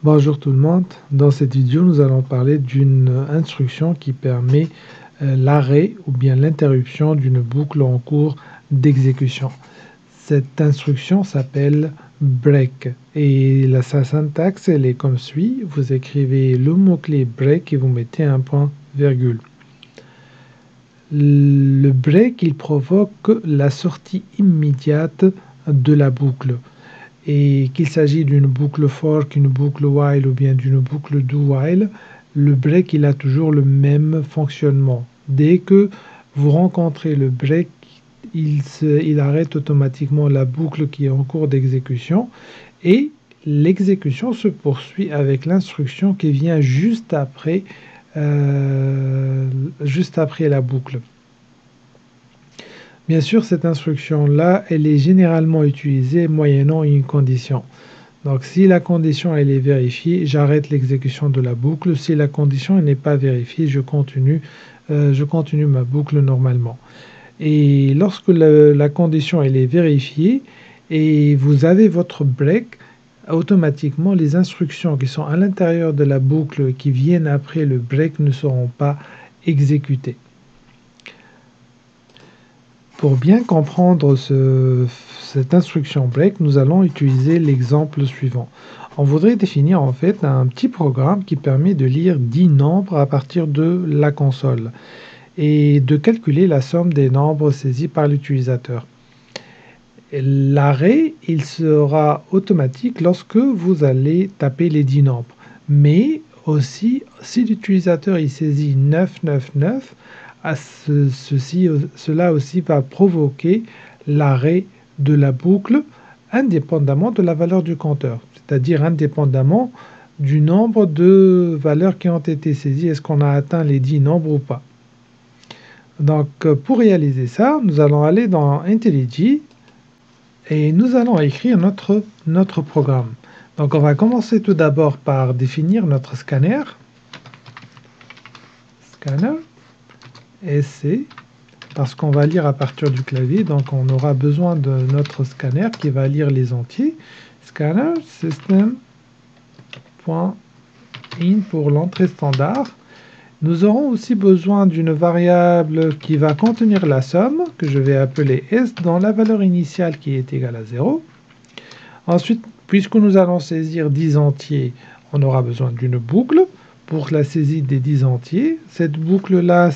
Bonjour tout le monde, dans cette vidéo nous allons parler d'une instruction qui permet l'arrêt ou bien l'interruption d'une boucle en cours d'exécution. Cette instruction s'appelle break et sa syntaxe elle est comme suit, vous écrivez le mot-clé break et vous mettez un point virgule. Le break il provoque la sortie immédiate de la boucle. Et qu'il s'agit d'une boucle for, une boucle while ou bien d'une boucle do while, le break il a toujours le même fonctionnement. Dès que vous rencontrez le break, il arrête automatiquement la boucle qui est en cours d'exécution et l'exécution se poursuit avec l'instruction qui vient juste après la boucle. Bien sûr, cette instruction-là, elle est généralement utilisée moyennant une condition. Donc, si la condition elle est vérifiée, j'arrête l'exécution de la boucle. Si la condition n'est pas vérifiée, je continue ma boucle normalement. Et lorsque la condition elle est vérifiée et vous avez votre break, automatiquement les instructions qui sont à l'intérieur de la boucle qui viennent après le break ne seront pas exécutées. Pour bien comprendre cette instruction break, nous allons utiliser l'exemple suivant. On voudrait définir en fait un petit programme qui permet de lire 10 nombres à partir de la console et de calculer la somme des nombres saisis par l'utilisateur. L'arrêt, il sera automatique lorsque vous allez taper les 10 nombres. Mais aussi, si l'utilisateur il saisit 999, cela aussi va provoquer l'arrêt de la boucle indépendamment de la valeur du compteur, c'est-à-dire indépendamment du nombre de valeurs qui ont été saisies, est-ce qu'on a atteint les 10 nombres ou pas. Donc pour réaliser ça, nous allons aller dans IntelliJ et nous allons écrire notre programme. Donc on va commencer tout d'abord par définir notre scanner. SC, parce qu'on va lire à partir du clavier, donc on aura besoin de notre scanner qui va lire les entiers. Scanner system.in pour l'entrée standard. Nous aurons aussi besoin d'une variable qui va contenir la somme, que je vais appeler S, dans la valeur initiale qui est égale à 0. Ensuite, puisque nous allons saisir 10 entiers, on aura besoin d'une boucle pour la saisie des 10 entiers. Cette boucle-là,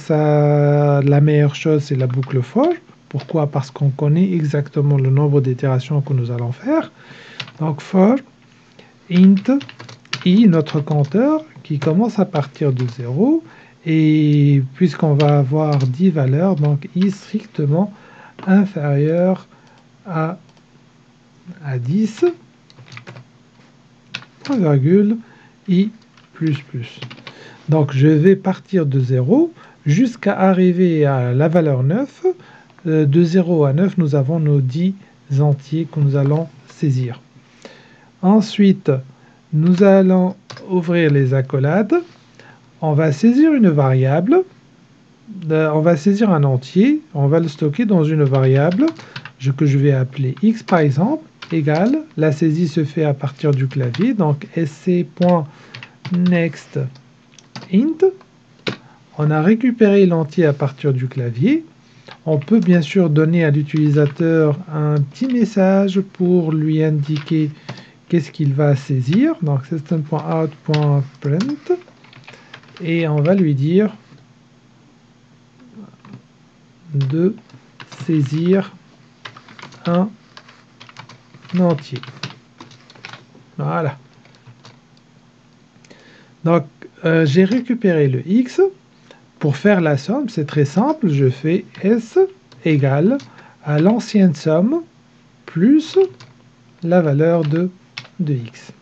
la meilleure chose, c'est la boucle for. Pourquoi? Parce qu'on connaît exactement le nombre d'itérations que nous allons faire. Donc for int i, notre compteur, qui commence à partir de 0. Et puisqu'on va avoir 10 valeurs, donc i strictement inférieur à 10, point virgule, i plus plus. Donc je vais partir de 0 jusqu'à arriver à la valeur 9. De 0 à 9, nous avons nos 10 entiers que nous allons saisir. Ensuite, nous allons ouvrir les accolades. On va saisir une variable. On va saisir un entier. On va le stocker dans une variable que je vais appeler x par exemple, égale. La saisie se fait à partir du clavier. Donc sc.next int. On a récupéré l'entier à partir du clavier. On peut bien sûr donner à l'utilisateur un petit message pour lui indiquer qu'est-ce qu'il va saisir. Donc system.out.print et on va lui dire de saisir un entier. Voilà. Donc j'ai récupéré le x. Pour faire la somme, c'est très simple, je fais S égale à l'ancienne somme plus la valeur de x.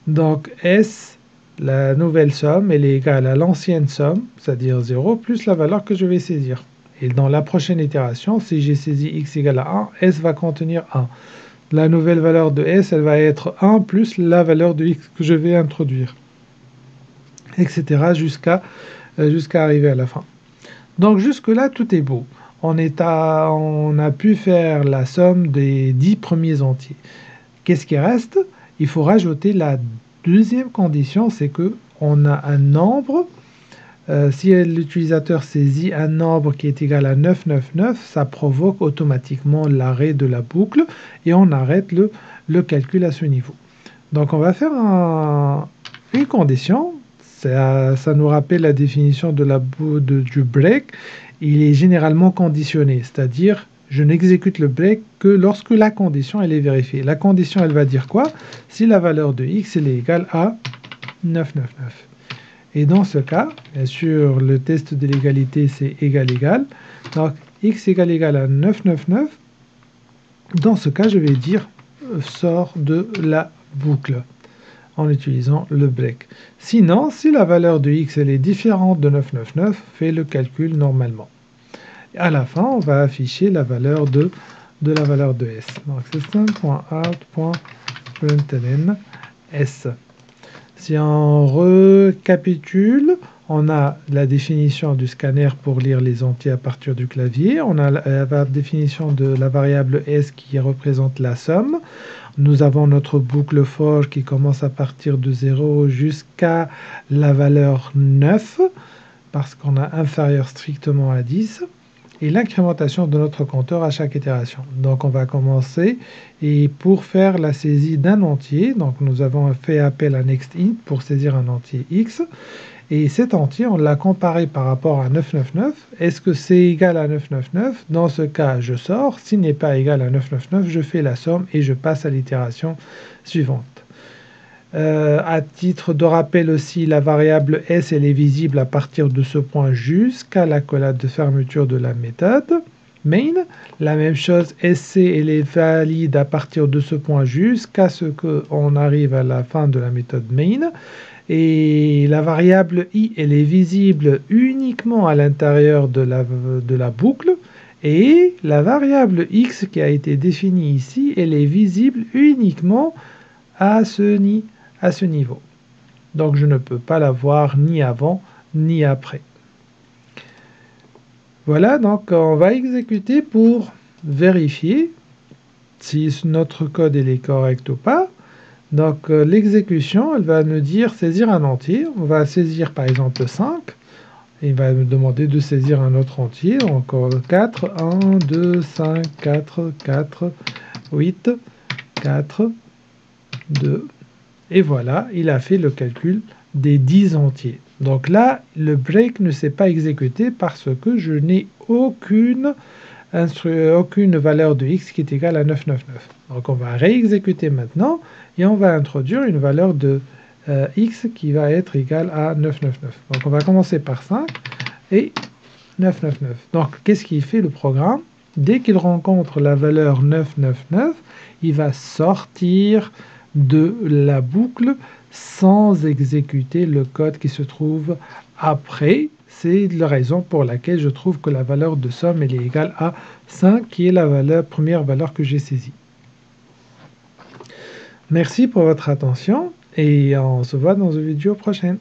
Donc S, la nouvelle somme, elle est égale à l'ancienne somme, c'est-à-dire 0, plus la valeur que je vais saisir. Et dans la prochaine itération, si j'ai saisi x égale à 1, S va contenir 1. La nouvelle valeur de S, elle va être 1 plus la valeur de x que je vais introduire, etc. jusqu'à arriver à la fin. Donc jusque-là, tout est beau. On a pu faire la somme des 10 premiers entiers. Qu'est-ce qui reste? Il faut rajouter la Deuxième condition, c'est que on a un nombre. Si l'utilisateur saisit un nombre qui est égal à 999, ça provoque automatiquement l'arrêt de la boucle et on arrête le calcul à ce niveau. Donc on va faire une condition. Ça nous rappelle la définition du break. Il est généralement conditionné, c'est-à-dire je n'exécute le break que lorsque la condition elle est vérifiée. La condition elle va dire quoi? Si la valeur de x elle est égale à 999. Et dans ce cas, bien sûr, le test de l'égalité c'est égal. Donc x égale à 999. Dans ce cas, je vais dire sort de la boucle en utilisant le break. Sinon, si la valeur de x elle est différente de 999, fais le calcul normalement. Et à la fin, on va afficher la valeur de la valeur de s. Donc system.out.println s. Si on récapitule, on a la définition du scanner pour lire les entiers à partir du clavier. On a la définition de la variable s qui représente la somme. Nous avons notre boucle for qui commence à partir de 0 jusqu'à la valeur 9, parce qu'on a inférieur strictement à 10. Et l'incrémentation de notre compteur à chaque itération. Donc on va commencer, et pour faire la saisie d'un entier, donc nous avons fait appel à nextInt pour saisir un entier x, et cet entier on l'a comparé par rapport à 999. Est-ce que c'est égal à 999? Dans ce cas je sors, s'il n'est pas égal à 999, je fais la somme et je passe à l'itération suivante. À titre de rappel aussi, la variable s elle est visible à partir de ce point jusqu'à l'accolade de fermeture de la méthode main. La même chose, sc elle est valide à partir de ce point jusqu'à ce qu'on arrive à la fin de la méthode main. Et la variable i elle est visible uniquement à l'intérieur de la boucle. Et la variable x qui a été définie ici, elle est visible uniquement à ce niveau. Donc je ne peux pas la voir ni avant ni après. Voilà, donc on va exécuter pour vérifier si notre code est correct ou pas. Donc l'exécution, elle va nous dire saisir un entier. On va saisir par exemple 5. Il va me demander de saisir un autre entier. Donc 4, 1, 2, 5, 4, 4, 8, 4, 2. Et voilà, il a fait le calcul des 10 entiers. Donc là, le break ne s'est pas exécuté parce que je n'ai aucune valeur de x qui est égale à 999. Donc on va réexécuter maintenant et on va introduire une valeur de x qui va être égale à 999. Donc on va commencer par 5 et 999. Donc qu'est-ce qu'il fait le programme? Dès qu'il rencontre la valeur 999, il va sortir de la boucle sans exécuter le code qui se trouve après. C'est la raison pour laquelle je trouve que la valeur de somme elle est égale à 5, qui est la première valeur que j'ai saisie. Merci pour votre attention et on se voit dans une vidéo prochaine.